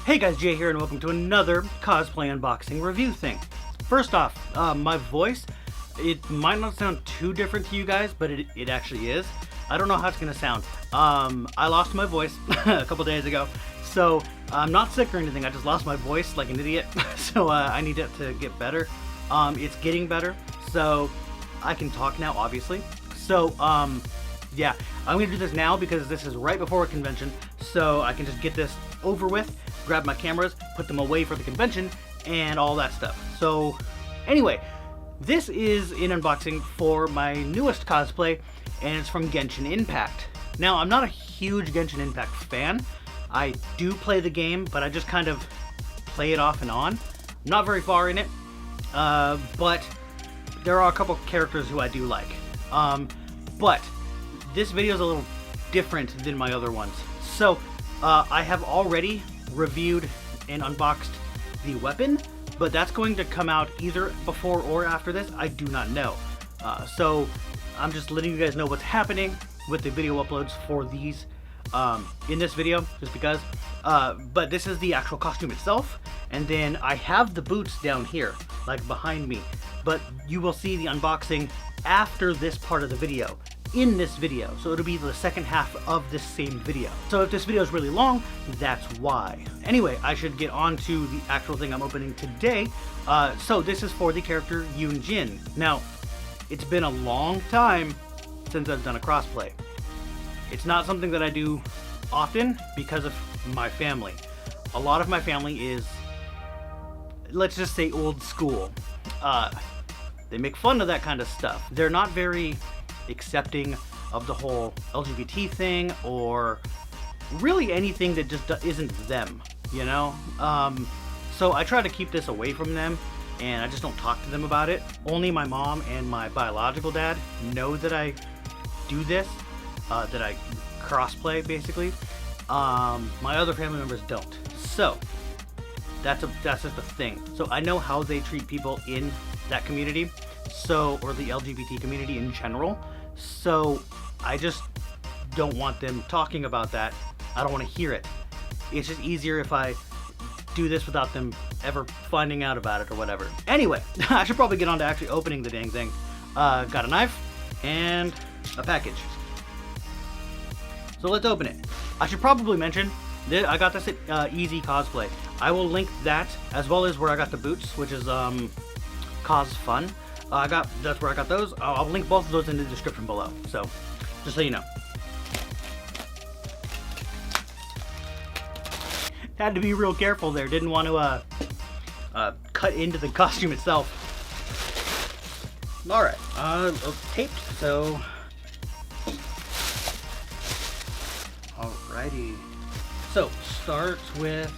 Hey guys, Jay here and welcome to another cosplay unboxing review thing. First off, my voice, it might not sound too different to you guys, but it actually is. I don't know how it's gonna sound. I lost my voice a couple days ago, so I'm not sick or anything, I just lost my voice like an idiot, so I need it to get better. It's getting better, so I can talk now, obviously. So, yeah, I'm gonna do this now because this is right before a convention, so I can just get this over with, grab my cameras, put them away for the convention, and all that stuff. So, anyway, this is an unboxing for my newest cosplay, and it's from Genshin Impact. Now, I'm not a huge Genshin Impact fan. I do play the game, but I just kind of play it off and on. I'm not very far in it, but there are a couple characters who I do like. But this video is a little different than my other ones. So, I have already reviewed and unboxed the weapon, but that's going to come out either before or after this. I do not know. So I'm just letting you guys know what's happening with the video uploads for these in this video, just because. But this is the actual costume itself, and then I have the boots down here, like behind me. But you will see the unboxing after this part of the video, in this video, so it'll be the second half of this same video. So if this video is really long, that's why. Anyway, I should get on to the actual thing I'm opening today. So this is for the character Yun Jin. Now, it's been a long time since I've done a crossplay. It's not something that I do often because of my family. A lot of my family is, let's just say, old school. They make fun of that kind of stuff. They're not very accepting of the whole LGBT thing, or really anything that just isn't them, you know? So I try to keep this away from them, and I just don't talk to them about it. Only my mom and my biological dad know that I do this, that I crossplay, basically. My other family members don't. So that's just a thing. So I know how they treat people in that community, so, or the LGBT community in general. So I just don't want them talking about that. I don't want to hear it. It's just easier if I do this without them ever finding out about it or whatever. Anyway, I should probably get on to actually opening the dang thing. Got a knife and a package. So let's open it. I should probably mention that I got this at EZCosplay. I will link that, as well as where I got the boots, which is Cos Fun. That's where I got those. I'll link both of those in the description below. So, just so you know. Had to be real careful there. Didn't want to cut into the costume itself. All right, taped. So, alrighty. So starts with.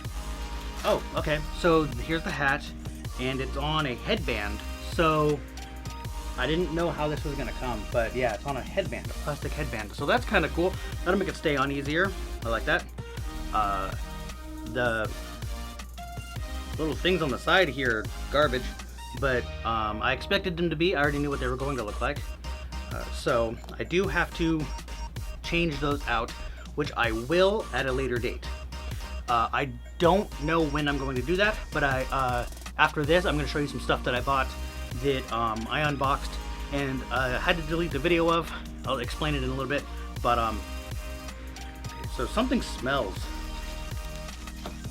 Oh, okay. So here's the hat, and it's on a headband. So I didn't know how this was gonna come, but yeah, it's on a headband, a plastic headband. So that's kind of cool. That'll make it stay on easier. I like that. The little things on the side here are garbage, but I expected them to be. I already knew what they were going to look like. So I do have to change those out, which I will at a later date. I don't know when I'm going to do that, but after this, I'm going to show you some stuff that I bought that I unboxed and had to delete the video of. I'll explain it in a little bit, but okay, so something smells.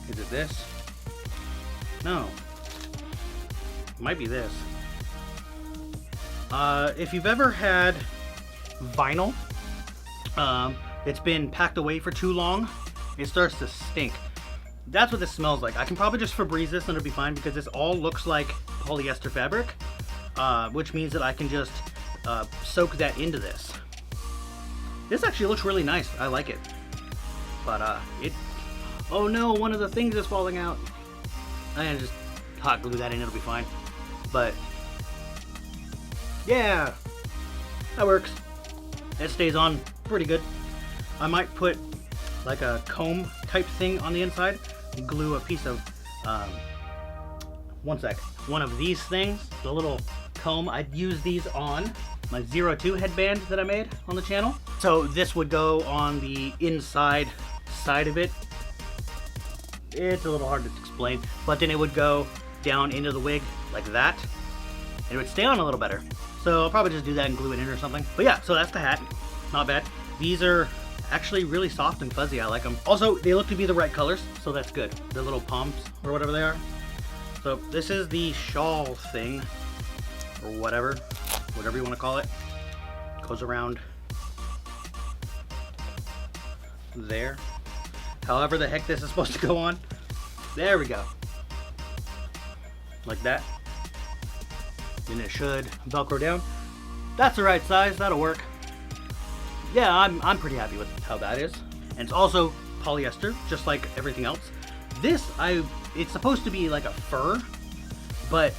Is it this? No. It might be this. If you've ever had vinyl, it's been packed away for too long, it starts to stink. That's what this smells like. I can probably just Febreze this and it'll be fine, because this all looks like polyester fabric, which means that I can just soak that into this. This actually looks really nice. I like it. But oh no, one of the things is falling out. I'm gonna just hot glue that in, it'll be fine. But yeah, that works. It stays on pretty good. I might put like a comb type thing on the inside, glue a piece of one of these things, the little comb. I'd use these on my 02 headband that I made on the channel. So this would go on the inside side of it, it's a little hard to explain, but then it would go down into the wig like that, and it would stay on a little better. So I'll probably just do that and glue it in or something. But yeah, so that's the hat. Not bad. These are actually really soft and fuzzy. I like them. Also, they look to be the right colors, so that's good. The little poms or whatever they are. So this is the shawl thing, or whatever you want to call it. Goes around there. However the heck this is supposed to go on. There we go. Like that. And it should Velcro down. That's the right size. That'll work. Yeah, I'm pretty happy with how that is. And it's also polyester, just like everything else. This, it's supposed to be like a fur, but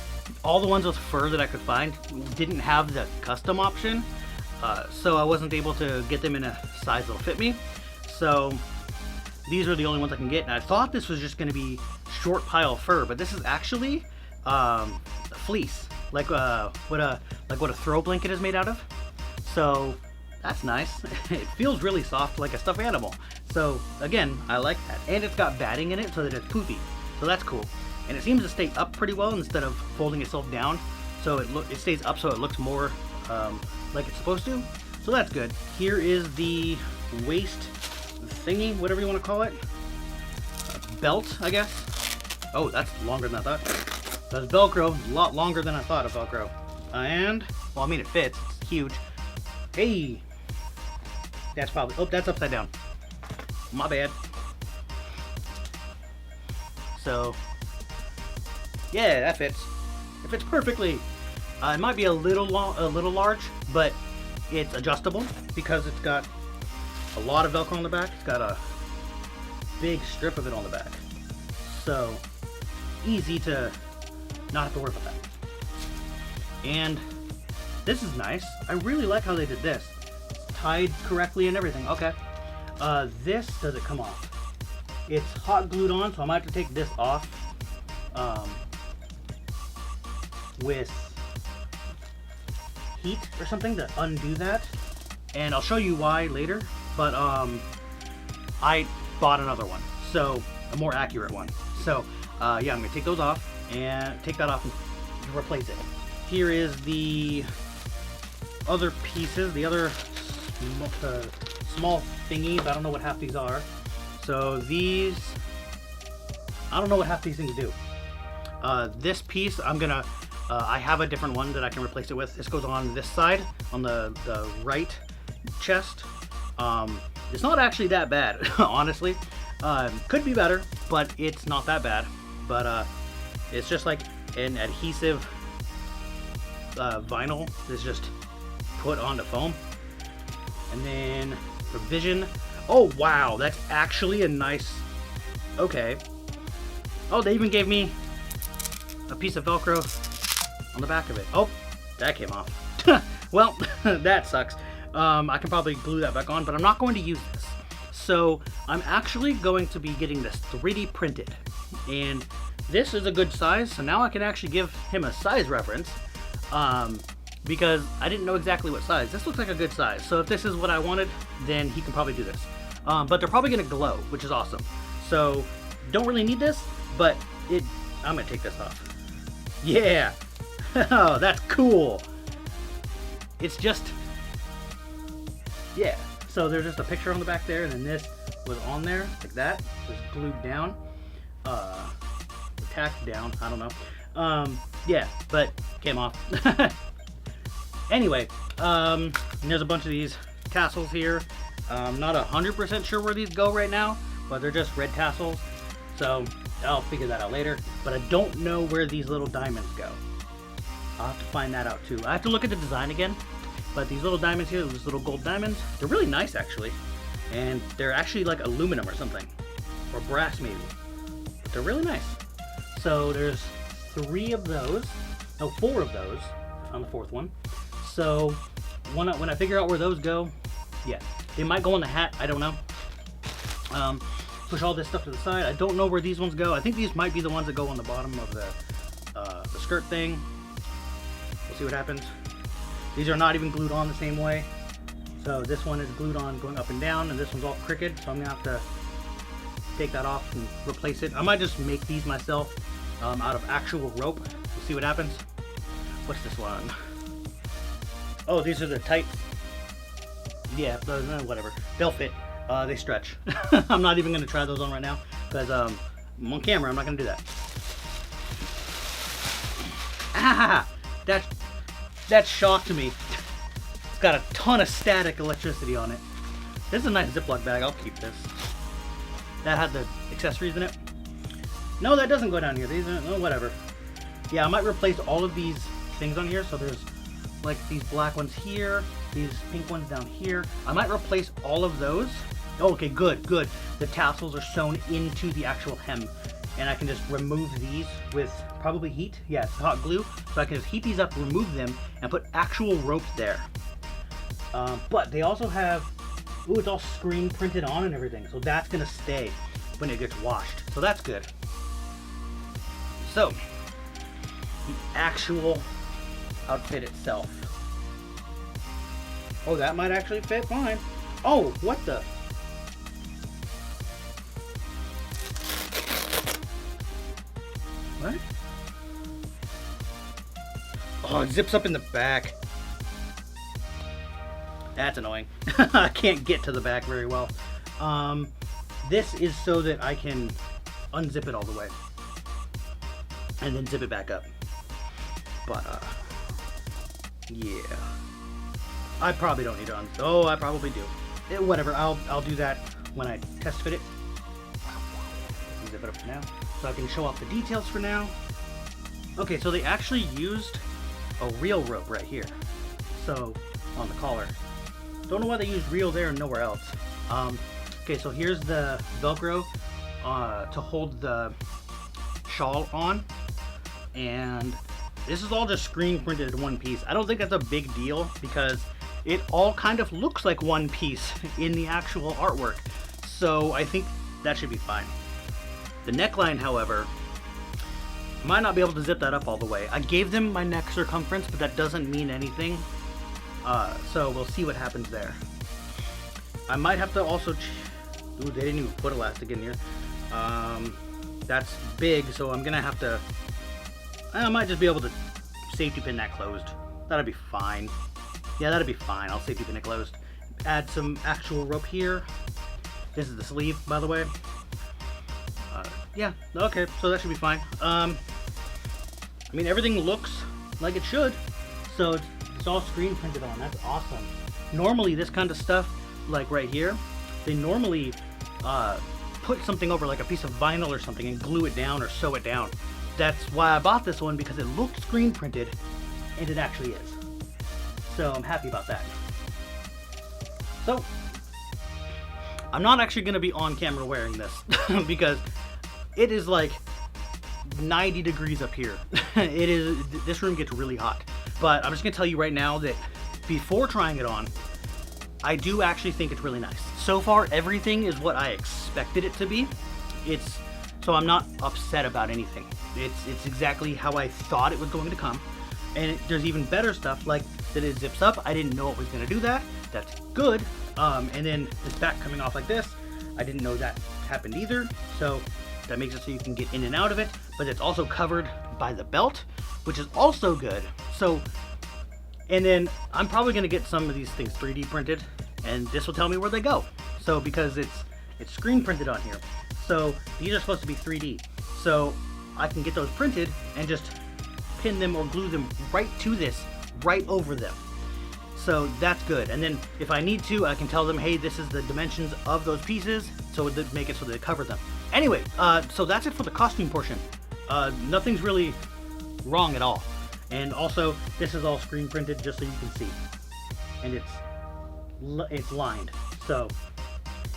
all the ones with fur that I could find didn't have the custom option. So I wasn't able to get them in a size that'll fit me. So these are the only ones I can get. And I thought this was just going to be short pile fur, but this is actually fleece. Like what a throw blanket is made out of. So that's nice. It feels really soft, like a stuffed animal. So again, I like that. And it's got batting in it so that it's poofy. So that's cool. And it seems to stay up pretty well instead of folding itself down. So it stays up so it looks more like it's supposed to. So that's good. Here is the waist thingy, whatever you want to call it. Belt, I guess. Oh, that's longer than I thought. That's Velcro, a lot longer than I thought of Velcro. And, well, I mean, it fits. It's huge. Hey! That's probably, oh, that's upside down. My bad. So, yeah, that fits. It fits perfectly. It might be a little large, but it's adjustable because it's got a lot of Velcro on the back. It's got a big strip of it on the back. So, easy to not have to worry about that. And this is nice. I really like how they did this. It's tied correctly and everything. Okay. This doesn't come off. It's hot glued on, so I might have to take this off with heat or something to undo that. And I'll show you why later. But I bought another one, so a more accurate one. So yeah, I'm gonna take those off and take that off and replace it. Here is the other pieces, the other small thingies. I don't know what half these are. So these, I don't know what half these things do. This piece, I'm gonna, I have a different one that I can replace it with. This goes on this side, on the right chest. It's not actually that bad, honestly. Could be better, but it's not that bad. But it's just like an adhesive vinyl that's just put onto foam. And then for vision, oh wow, that's actually a nice, okay. Oh, they even gave me a piece of Velcro on the back of it. Oh, that came off. Well, that sucks. I can probably glue that back on, but I'm not going to use this. So I'm actually going to be getting this 3D printed. And this is a good size, so now I can actually give him a size reference. Because I didn't know exactly what size. This looks like a good size. So if this is what I wanted, then he can probably do this. But they're probably gonna glow, which is awesome. So don't really need this, but I'm gonna take this off. Yeah, oh, that's cool. It's just, yeah. So there's just a picture on the back there, and then this was on there like that. It was glued down, tacked down. I don't know. Yeah, but came off. Anyway, there's a bunch of these tassels here. I'm not 100% sure where these go right now, but they're just red tassels. So I'll figure that out later. But I don't know where these little diamonds go. I'll have to find that out too. I have to look at the design again. But these little diamonds here, these little gold diamonds, they're really nice actually. And they're actually like aluminum or something. Or brass maybe. But they're really nice. So there's 3 of those. No, 4 of those on the 4th one. So when I figure out where those go, yeah, they might go on the hat. I don't know. Push all this stuff to the side. I don't know where these ones go. I think these might be the ones that go on the bottom of the skirt thing. We'll see what happens. These are not even glued on the same way. So this one is glued on going up and down, and this one's all crooked. So I'm gonna have to take that off and replace it. I might just make these myself out of actual rope. We'll see what happens. What's this one? Oh, these are the tight. Yeah, whatever. They'll fit. They stretch. I'm not even going to try those on right now because I'm on camera. I'm not going to do that. Ah, that shocked me. It's got a ton of static electricity on it. This is a nice Ziploc bag. I'll keep this. That had the accessories in it. No, that doesn't go down here. These are, oh, whatever. Yeah, I might replace all of these things on here. So there's like these black ones here, these pink ones down here. I might replace all of those. Oh, okay, good, good. The tassels are sewn into the actual hem. And I can just remove these with probably heat. Yeah, it's hot glue. So I can just heat these up, remove them, and put actual rope there. But they also have, ooh, it's all screen printed on and everything. So that's gonna stay when it gets washed. So that's good. So, the actual outfit itself. Oh, that might actually fit fine. Oh, what the? What? Oh, it zips up in the back. That's annoying. I can't get to the back very well. This is so that I can unzip it all the way and then zip it back up. But yeah, I probably don't need to unzip. Oh, I probably do. Whatever. I'll do that when I test fit it. Zip it up for now, so I can show off the details for now. Okay, so they actually used a real rope right here. So on the collar. Don't know why they used real there and nowhere else. Okay, so here's the Velcro to hold the shawl on, and this is all just screen printed in one piece. I don't think that's a big deal because it all kind of looks like one piece in the actual artwork. So I think that should be fine. The neckline, however, might not be able to zip that up all the way. I gave them my neck circumference, but that doesn't mean anything. So we'll see what happens there. I might have to also, ooh, they didn't even put elastic in here. That's big, so I'm gonna have to, I might just be able to safety pin that closed. That'll be fine. Yeah, that'll be fine. I'll safety pin it closed. Add some actual rope here. This is the sleeve, by the way. Yeah, okay, so that should be fine. I mean, everything looks like it should. So it's all screen printed on. That's awesome. Normally, this kind of stuff, like right here, they normally put something over, like a piece of vinyl or something, and glue it down or sew it down. That's why I bought this one, because it looked screen printed, and it actually is. So I'm happy about that. So I'm not actually going to be on camera wearing this because it is like 90 degrees up here. It is, this room gets really hot. But I'm just gonna tell you right now that before trying it on, I do actually think it's really nice. So far, everything is what I expected it to be. So I'm not upset about anything. It's exactly how I thought it was going to come. And there's even better stuff, like that it zips up. I didn't know it was gonna do that. That's good. And then this back coming off like this, I didn't know that happened either. So that makes it so you can get in and out of it, but it's also covered by the belt, which is also good. So, and then I'm probably gonna get some of these things 3D printed, and this will tell me where they go. So because it's screen printed on here, so these are supposed to be 3D. So I can get those printed and just pin them or glue them right to this, right over them. So that's good. And then if I need to, I can tell them, hey, this is the dimensions of those pieces, so it would make it so they cover them. Anyway, so that's it for the costume portion. Nothing's really wrong at all. And also, this is all screen printed just so you can see. And it's lined. So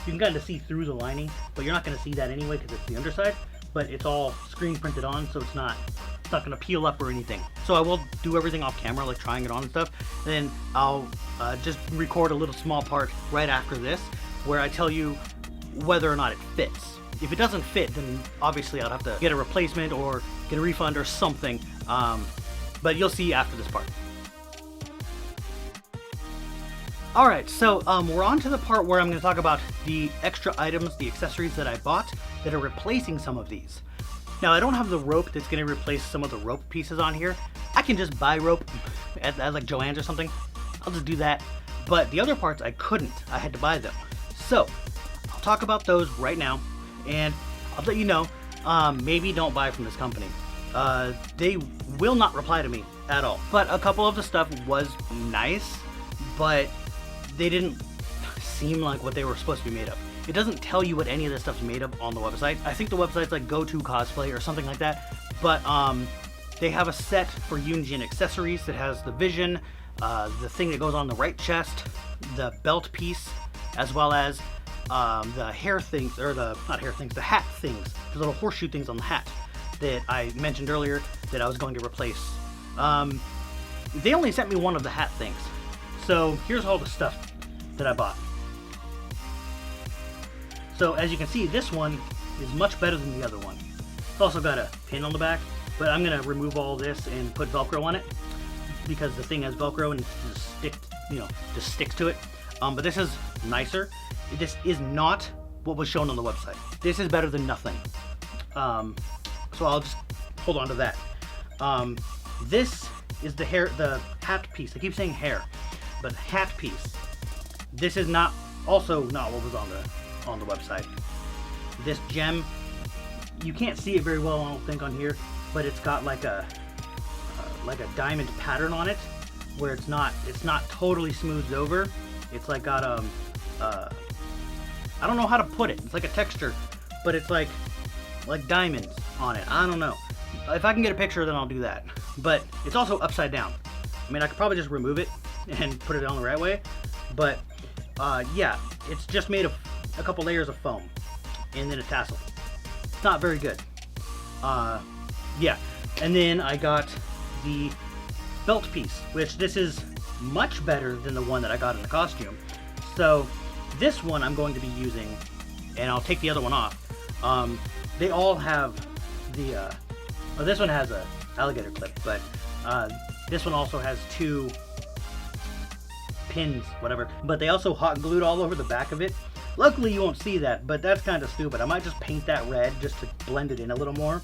you can kind of see through the lining, but you're not going to see that anyway because it's the underside. But it's all screen printed on, so it's not going to peel up or anything. So I will do everything off camera, like trying it on and stuff. And then I'll just record a little small part right after this where I tell you whether or not it fits. If it doesn't fit, then obviously I'll have to get a replacement or get a refund or something. But you'll see after this part. Alright, so we're on to the part where I'm going to talk about the extra items, the accessories that I bought that are replacing some of these. Now, I don't have the rope that's going to replace some of the rope pieces on here. I can just buy rope at like Joann's or something. I'll just do that. But the other parts I couldn't. I had to buy them. So, I'll talk about those right now. And I'll let you know, maybe don't buy from this company. They will not reply to me at all. But a couple of the stuff was nice, but they didn't seem like what they were supposed to be made of. It doesn't tell you what any of this stuff's made of on the website. I think the website's like EZCosplay or something like that. But they have a set for Yun Jin accessories that has the vision, the thing that goes on the right chest, the belt piece, as well as the hair things, or the, not hair things, the hat things, the little horseshoe things on the hat that I mentioned earlier that I was going to replace. They only sent me one of the hat things. So here's all the stuff that I bought. So as you can see, this one is much better than the other one. It's also got a pin on the back, but I'm gonna remove all this and put Velcro on it because the thing has Velcro and it just sticks to it. But this is nicer. This is not what was shown on the website. This is better than nothing. So I'll just hold on to that. This is the hat piece. I keep saying hair, but hat piece. This is also not what was on the website. This gem, you can't see it very well, I don't think, on here, but it's got like a diamond pattern on it, where it's not totally smoothed over. It's like got I don't know how to put it. It's like a texture, but it's like diamonds on it. I don't know. If I can get a picture, then I'll do that. But it's also upside down. I mean, I could probably just remove it and put it on the right way, but yeah, it's just made of a couple layers of foam and then a tassel. It's not very good. Yeah, and then I got the belt piece, which this is much better than the one that I got in the costume. So this one I'm going to be using, and I'll take the other one off. They all have the, this one has a alligator clip, but this one also has two pins, whatever, but they also hot glued all over the back of it. Luckily you won't see that, but that's kind of stupid. I might just paint that red just to blend it in a little more,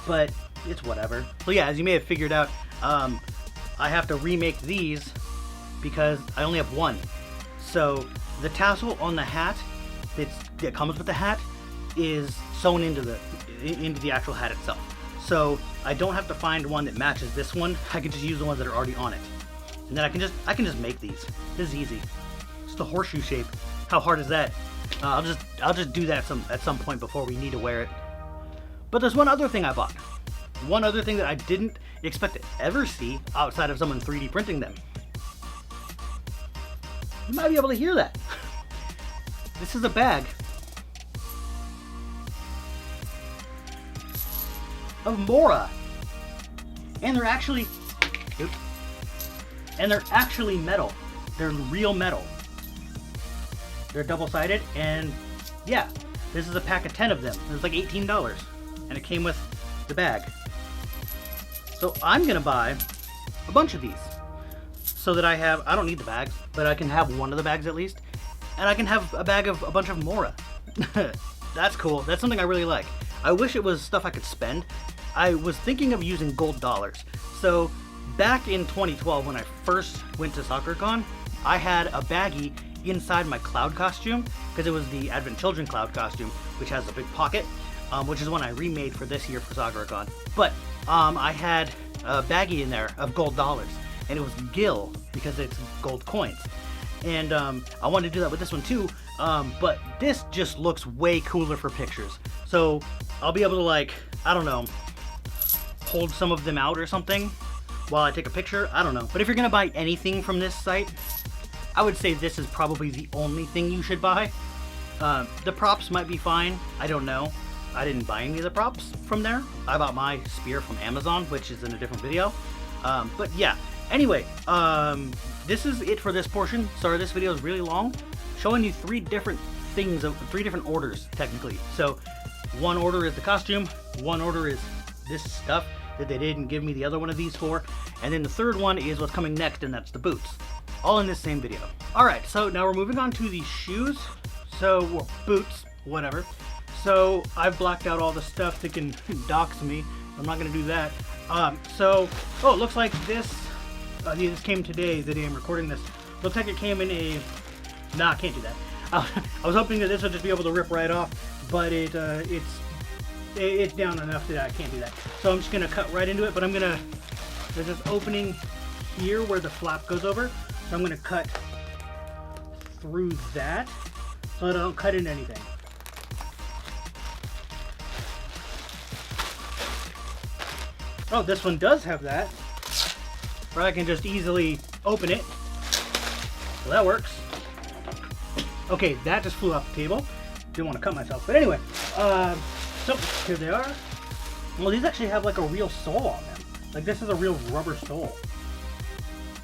but it's whatever. So yeah, as you may have figured out, I have to remake these because I only have one. So the tassel on the hat that comes with the hat is sewn into the actual hat itself. So I don't have to find one that matches this one. I can just use the ones that are already on it. And then I can just make these. This is easy. It's the horseshoe shape. How hard is that? I'll just do that at some point before we need to wear it. But there's one other thing I bought. One other thing that I didn't expect to ever see outside of someone 3D printing them. You might be able to hear that. This is a bag of Mora. And they're actually, oops, and they're actually metal. They're real metal. They're double-sided, and yeah, this is a pack of 10 of them. It was like $18, and it came with the bag. So I'm gonna buy a bunch of these so that I don't need the bags, but I can have one of the bags at least, and I can have a bag of a bunch of Mora. That's cool. That's something I really like. I wish it was stuff I could spend. I was thinking of using gold dollars. So back in 2012, when I first went to SoccerCon, I had a baggie inside my cloud costume, because it was the Advent Children cloud costume, which has a big pocket, which is one I remade for this year for SoccerCon. But I had a baggie in there of gold dollars, and it was Gil because it's gold coins. And I wanted to do that with this one too, but this just looks way cooler for pictures. So I'll be able to, like, I don't know, hold some of them out or something while I take a picture. I don't know. But if you're gonna buy anything from this site, I would say this is probably the only thing you should buy. The props might be fine. I don't know. I didn't buy any of the props from there. I bought my spear from Amazon, which is in a different video. But yeah, anyway, this is it for this portion. Sorry, this video is really long, showing you three different orders, technically. So one order is the costume, one order is this stuff that they didn't give me the other one of these for, and then the third one is what's coming next, and that's the boots. all in this same video. Alright, so now we're moving on to the shoes. So, well, boots, whatever. So, I've blacked out all the stuff that can dox me. I'm not going to do that. Oh, it looks like this came today, the day I'm recording this. Looks like it came in a... Nah, I can't do that. I was hoping that this would just be able to rip right off, but it's down enough that I can't do that. So I'm just going to cut right into it, but there's this opening here where the flap goes over. So I'm going to cut through that so that I don't cut into anything. Oh, this one does have that, where I can just easily open it. So that works. Okay, that just flew off the table. Didn't want to cut myself, but anyway. So here they are. Well, these actually have like a real sole on them. Like this is a real rubber sole,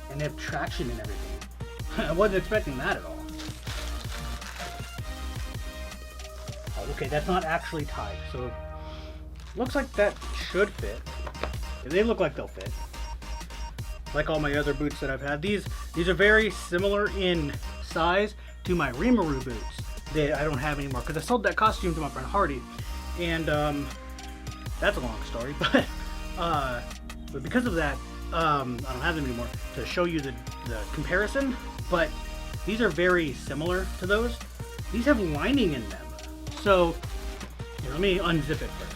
and they have traction and everything. I wasn't expecting that at all. Oh, okay, that's not actually tied, so looks like that should fit. They look like they'll fit. Like all my other boots that I've had. These are very similar in size to my Rimuru boots that I don't have anymore because I sold that costume to my friend Hardy, and that's a long story. But because of that, I don't have them anymore to show you the comparison. But these are very similar to those. These have lining in them. So here, let me unzip it first.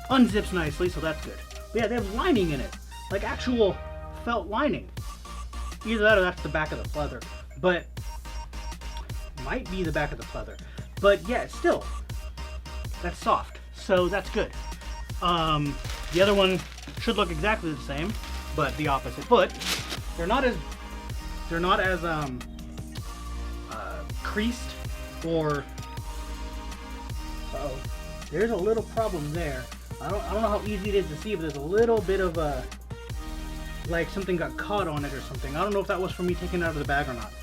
Unzips nicely, so that's good. But yeah, they have lining in it, like actual felt lining. Either that or that's the back of the pleather, but might be the back of the pleather. But yeah, still, that's soft, so that's good. The other one should look exactly the same, but the opposite foot. They're not as creased or. Uh-oh, there's a little problem there. I don't know how easy it is to see, but there's a little bit of a, like something got caught on it or something. I don't know if that was from me taking it out of the bag or not.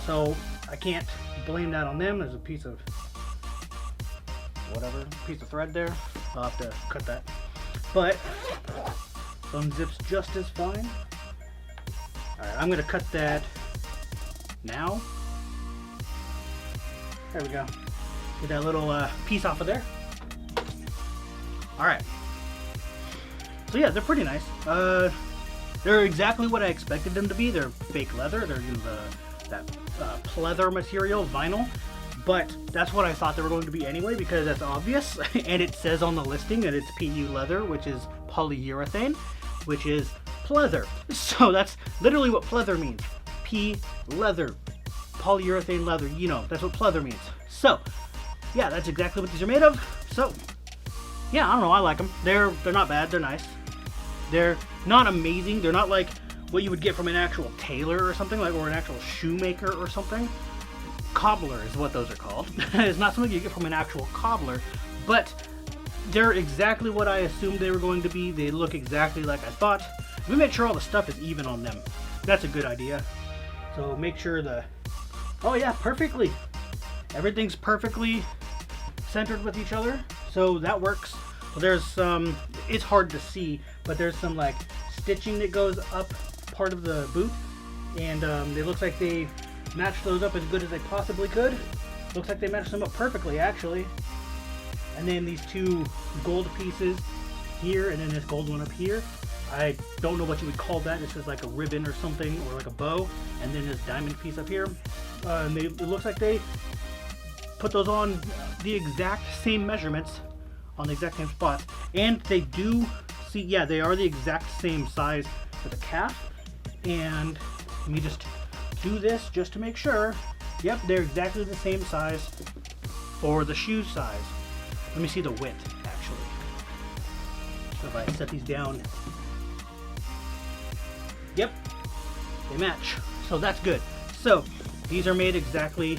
So I can't blame that on them. There's a piece of thread there. I'll have to cut that. But unzips just as fine. Alright, I'm gonna cut that now. There we go. Get that little piece off of there. Alright. So yeah, they're pretty nice. They're exactly what I expected them to be. They're fake leather. They're in that pleather material, vinyl. But that's what I thought they were going to be anyway, because that's obvious. And it says on the listing that it's PU leather, which is polyurethane, which is pleather. So that's literally what pleather means. P leather. Polyurethane leather. You know, that's what pleather means. So, yeah, that's exactly what these are made of. So, yeah, I don't know, I like them. They're not bad, they're nice. They're not amazing. They're not like what you would get from an actual tailor or something, like, or an actual shoemaker or something. Cobbler is what those are called. It's not something you get from an actual cobbler, but they're exactly what I assumed they were going to be. They look exactly like I thought. We made sure all the stuff is even on them. That's a good idea. So make sure oh yeah, perfectly. Everything's perfectly centered with each other, so that works. So there's some, it's hard to see, but there's some like stitching that goes up part of the boot, and it looks like they matched those up as good as they possibly could. Looks like they matched them up perfectly, actually. And then these two gold pieces here, and then this gold one up here. I don't know what you would call that. This is like a ribbon or something, or like a bow. And then this diamond piece up here. And it looks like they put those on the exact same measurements on the exact same spots. And they do see, yeah, they are the exact same size for the calf. And let me just do this just to make sure. Yep, they're exactly the same size for the shoe size. Let me see the width, actually. So if I set these down, yep, they match. So that's good. So these are made exactly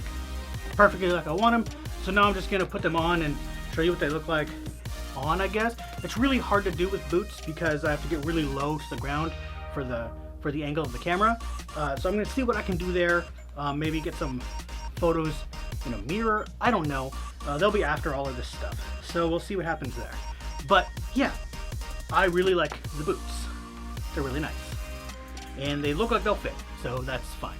perfectly like I want them. So now I'm just gonna put them on and show you what they look like on, I guess. It's really hard to do with boots because I have to get really low to the ground for the angle of the camera. So I'm gonna see what I can do there. Maybe get some photos in a mirror. I don't know. They'll be after all of this stuff. So we'll see what happens there. But yeah, I really like the boots. They're really nice. and they look like they'll fit, so that's fine.